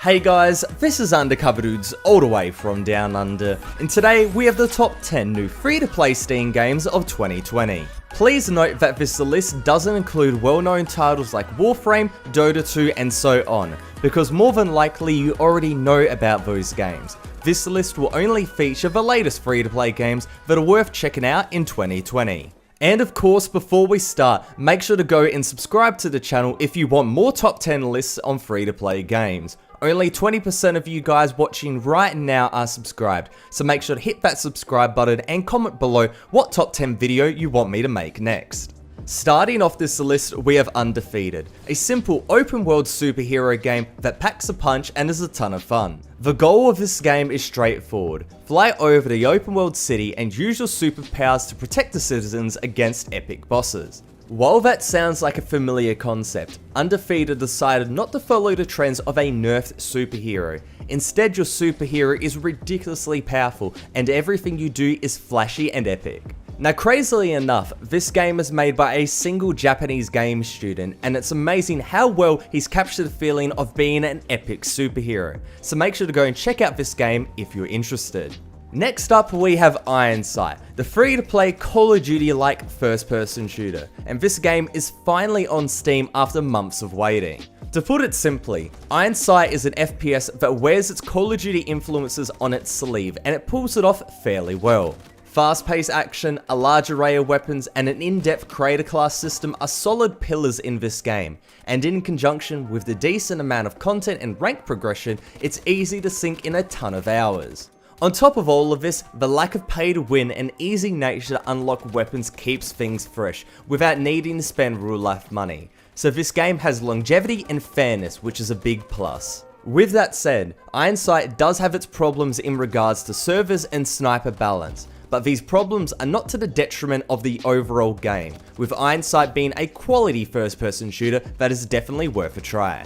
Hey guys, this is Undercover Dudes all the way from Down Under, and today we have the top 10 new free-to-play Steam games of 2020. Please note that this list doesn't include well-known titles like Warframe, Dota 2 and so on, because more than likely you already know about those games. This list will only feature the latest free-to-play games that are worth checking out in 2020. And of course, before we start, make sure to go and subscribe to the channel if you want more top 10 lists on free-to-play games. Only 20% of you guys watching right now are subscribed, so make sure to hit that subscribe button and comment below what top 10 video you want me to make next. Starting off this list, we have Undefeated, a simple open world superhero game that packs a punch and is a ton of fun. The goal of this game is straightforward: fly over the open world city and use your superpowers to protect the citizens against epic bosses. While that sounds like a familiar concept, Undefeated decided not to follow the trends of a nerfed superhero. Instead, your superhero is ridiculously powerful and everything you do is flashy and epic. Now, crazily enough, this game is made by a single Japanese game student, and it's amazing how well he's captured the feeling of being an epic superhero. So make sure to go and check out this game if you're interested. Next up, we have Ironsight, the free-to-play Call of Duty-like first-person shooter, and this game is finally on Steam after months of waiting. To put it simply, Ironsight is an FPS that wears its Call of Duty influences on its sleeve, and it pulls it off fairly well. Fast-paced action, a large array of weapons, and an in-depth creator class system are solid pillars in this game, and in conjunction with the decent amount of content and rank progression, it's easy to sink in a ton of hours. On top of all of this, the lack of pay to win and easy nature to unlock weapons keeps things fresh, without needing to spend real life money. So this game has longevity and fairness, which is a big plus. With that said, Ironsight does have its problems in regards to servers and sniper balance, but these problems are not to the detriment of the overall game, with Ironsight being a quality first-person shooter that is definitely worth a try.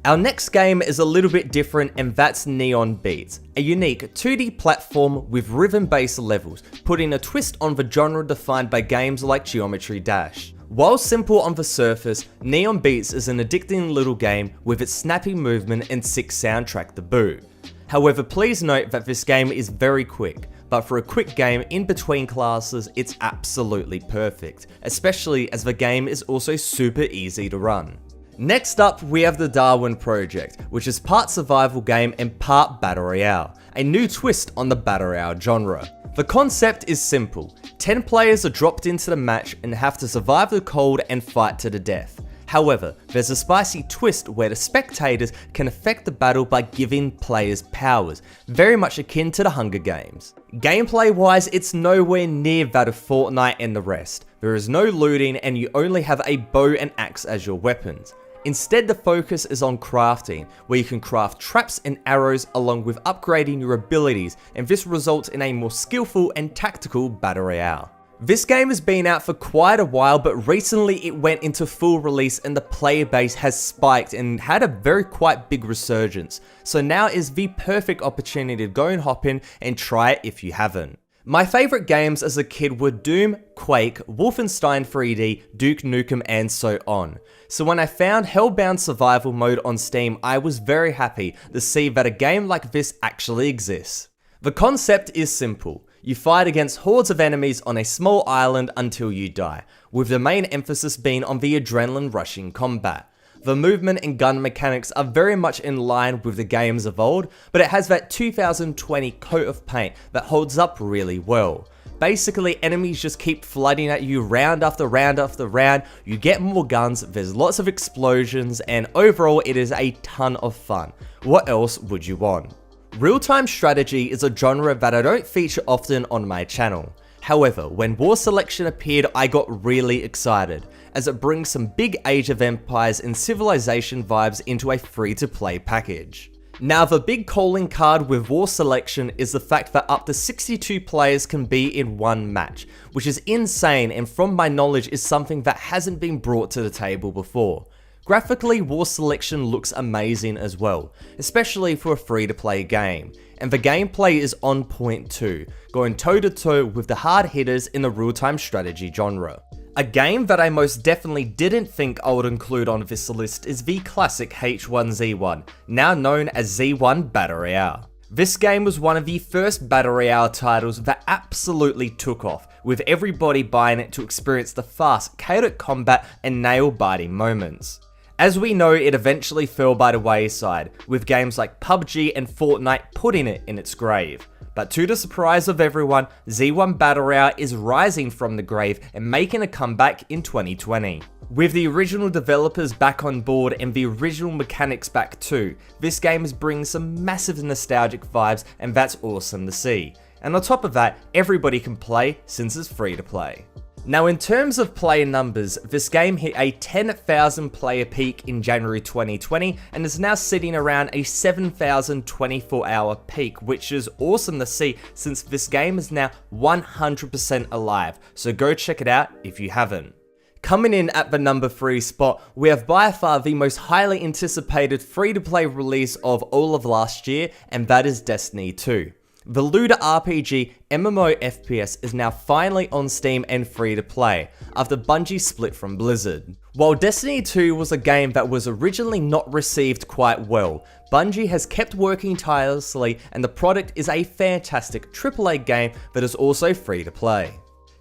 Our next game is a little bit different, and that's Neon Beats, a unique 2D platform with rhythm-based levels, putting a twist on the genre defined by games like Geometry Dash. While simple on the surface, Neon Beats is an addicting little game with its snappy movement and sick soundtrack to boot. However, please note that this game is very quick, but for a quick game in between classes, it's absolutely perfect, especially as the game is also super easy to run. Next up, we have the Darwin Project, which is part survival game and part battle royale, a new twist on the battle royale genre. The concept is simple: 10 players are dropped into the match and have to survive the cold and fight to the death. However, there's a spicy twist where the spectators can affect the battle by giving players powers, very much akin to the Hunger Games. Gameplay wise, it's nowhere near that of Fortnite and the rest. There is no looting and you only have a bow and axe as your weapons. Instead, the focus is on crafting, where you can craft traps and arrows along with upgrading your abilities, and this results in a more skillful and tactical battle royale. This game has been out for quite a while, but recently it went into full release and the player base has spiked and had a very quite big resurgence. So now is the perfect opportunity to go and hop in and try it if you haven't. My favourite games as a kid were Doom, Quake, Wolfenstein 3D, Duke Nukem and so on. So when I found Hellbound Survival Mode on Steam, I was very happy to see that a game like this actually exists. The concept is simple. You fight against hordes of enemies on a small island until you die, with the main emphasis being on the adrenaline rushing combat. The movement and gun mechanics are very much in line with the games of old, but it has that 2020 coat of paint that holds up really well. Basically, enemies just keep flooding at you round after round after round, you get more guns, there's lots of explosions, and overall it is a ton of fun. What else would you want? Real-time strategy is a genre that I don't feature often on my channel. However, when War Selection appeared, I got really excited, as it brings some big Age of Empires and Civilization vibes into a free-to-play package. Now, the big calling card with War Selection is the fact that up to 62 players can be in one match, which is insane and from my knowledge is something that hasn't been brought to the table before. Graphically, War Selection looks amazing as well, especially for a free-to-play game, and the gameplay is on point too, going toe-to-toe with the hard hitters in the real-time strategy genre. A game that I most definitely didn't think I would include on this list is the classic H1Z1, now known as Z1 Battle Royale. This game was one of the first Battle Royale titles that absolutely took off, with everybody buying it to experience the fast, chaotic combat and nail-biting moments. As we know, it eventually fell by the wayside, with games like PUBG and Fortnite putting it in its grave. But to the surprise of everyone, Z1 Battle Royale is rising from the grave and making a comeback in 2020. With the original developers back on board and the original mechanics back too, this game is bringing some massive nostalgic vibes, and that's awesome to see. And on top of that, everybody can play since it's free to play. Now in terms of player numbers, this game hit a 10,000 player peak in January 2020 and is now sitting around a 7,000 24-hour peak, which is awesome to see since this game is now 100% alive, so go check it out if you haven't. Coming in at the number 3 spot, we have by far the most highly anticipated free-to-play release of all of last year, and that is Destiny 2. The looter RPG MMO FPS is now finally on Steam and free to play, after Bungie split from Blizzard. While Destiny 2 was a game that was originally not received quite well, Bungie has kept working tirelessly and the product is a fantastic AAA game that is also free to play.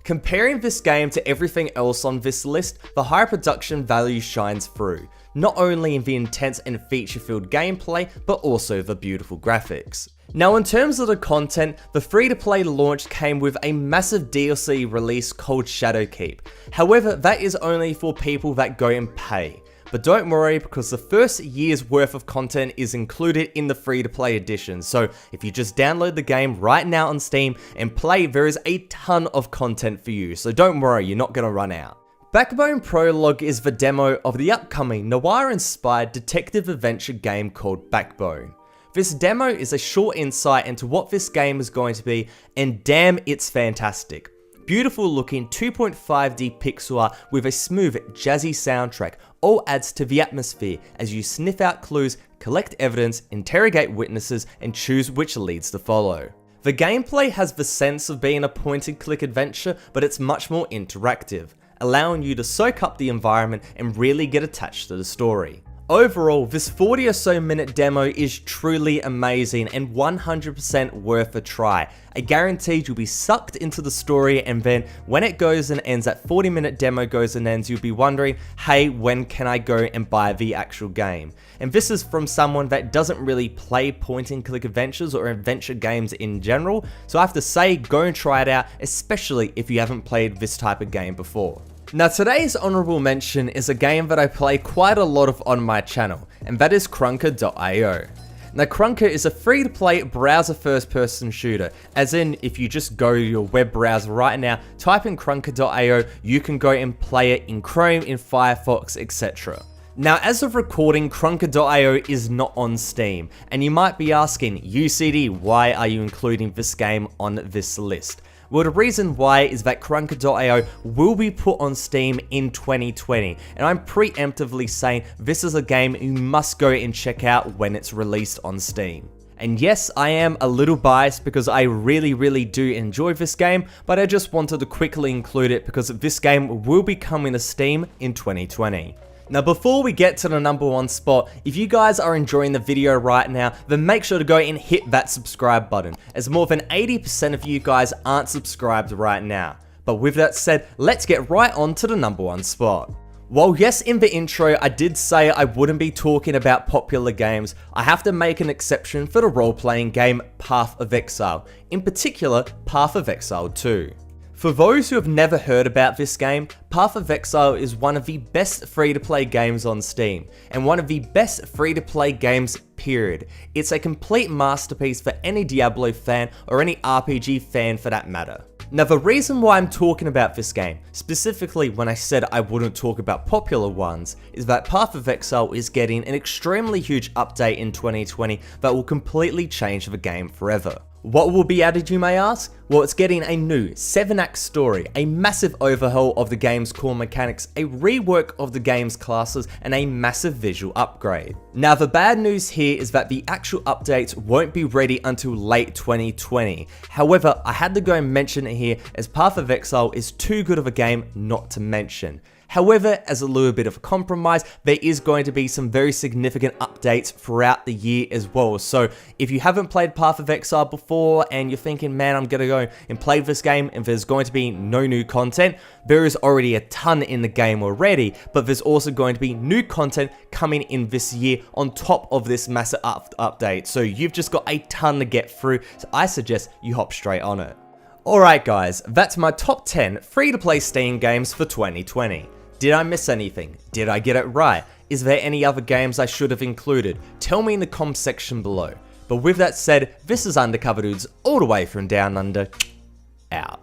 Comparing this game to everything else on this list, the high production value shines through, not only in the intense and feature-filled gameplay, but also the beautiful graphics. Now in terms of the content, the free-to-play launch came with a massive DLC release called Shadowkeep. However, that is only for people that go and pay. But don't worry, because the first year's worth of content is included in the free-to-play edition, so if you just download the game right now on Steam and play, there is a ton of content for you, so don't worry, you're not gonna run out. Backbone Prologue is the demo of the upcoming noir-inspired detective adventure game called Backbone. This demo is a short insight into what this game is going to be, and damn, it's fantastic. Beautiful looking 2.5D pixel art with a smooth, jazzy soundtrack all adds to the atmosphere as you sniff out clues, collect evidence, interrogate witnesses, and choose which leads to follow. The gameplay has the sense of being a point-and-click adventure, but it's much more interactive, allowing you to soak up the environment and really get attached to the story. Overall, this 40 or so minute demo is truly amazing and 100% worth a try. I guarantee you'll be sucked into the story, and then when it goes and ends, that 40-minute demo goes and ends, you'll be wondering, hey, when can I go and buy the actual game? And this is from someone that doesn't really play point-and-click adventures or adventure games in general, so I have to say, go and try it out, especially if you haven't played this type of game before. Now today's honorable mention is a game that I play quite a lot of on my channel, and that is Krunker.io. Now Krunker is a free-to-play browser first-person shooter, as in if you just go to your web browser right now, type in Krunker.io, you can go and play it in Chrome, in Firefox, etc. Now as of recording, Krunker.io is not on Steam, and you might be asking, UCD, why are you including this game on this list? Well, the reason why is that Krunker.io will be put on Steam in 2020, and I'm preemptively saying this is a game you must go and check out when it's released on Steam. And yes, I am a little biased because I really do enjoy this game, but I just wanted to quickly include it because this game will be coming to Steam in 2020. Now before we get to the number 1 spot, if you guys are enjoying the video right now, then make sure to go and hit that subscribe button, as more than 80% of you guys aren't subscribed right now. But with that said, let's get right on to the number 1 spot. While yes, in the intro I did say I wouldn't be talking about popular games, I have to make an exception for the role-playing game Path of Exile, in particular Path of Exile 2. For those who have never heard about this game, Path of Exile is one of the best free-to-play games on Steam, and one of the best free-to-play games, period. It's a complete masterpiece for any Diablo fan or any RPG fan for that matter. Now the reason why I'm talking about this game, specifically when I said I wouldn't talk about popular ones, is that Path of Exile is getting an extremely huge update in 2020 that will completely change the game forever. What will be added, you may ask? Well, it's getting a new 7-act story, a massive overhaul of the game's core mechanics, a rework of the game's classes, and a massive visual upgrade. Now, the bad news here is that the actual updates won't be ready until late 2020. However, I had to go and mention it here as Path of Exile is too good of a game not to mention. However, as a little bit of a compromise, there is going to be some very significant updates throughout the year as well. So if you haven't played Path of Exile before and you're thinking, man, I'm going to go and play this game and there's going to be no new content, there is already a ton in the game already, but there's also going to be new content coming in this year on top of this massive update. So you've just got a ton to get through, so I suggest you hop straight on it. Alright guys, that's my top 10 free-to-play Steam games for 2020. Did I miss anything? Did I get it right? Is there any other games I should have included? Tell me in the comments section below. But with that said, this is Undercover Dudes all the way from Down Under, out.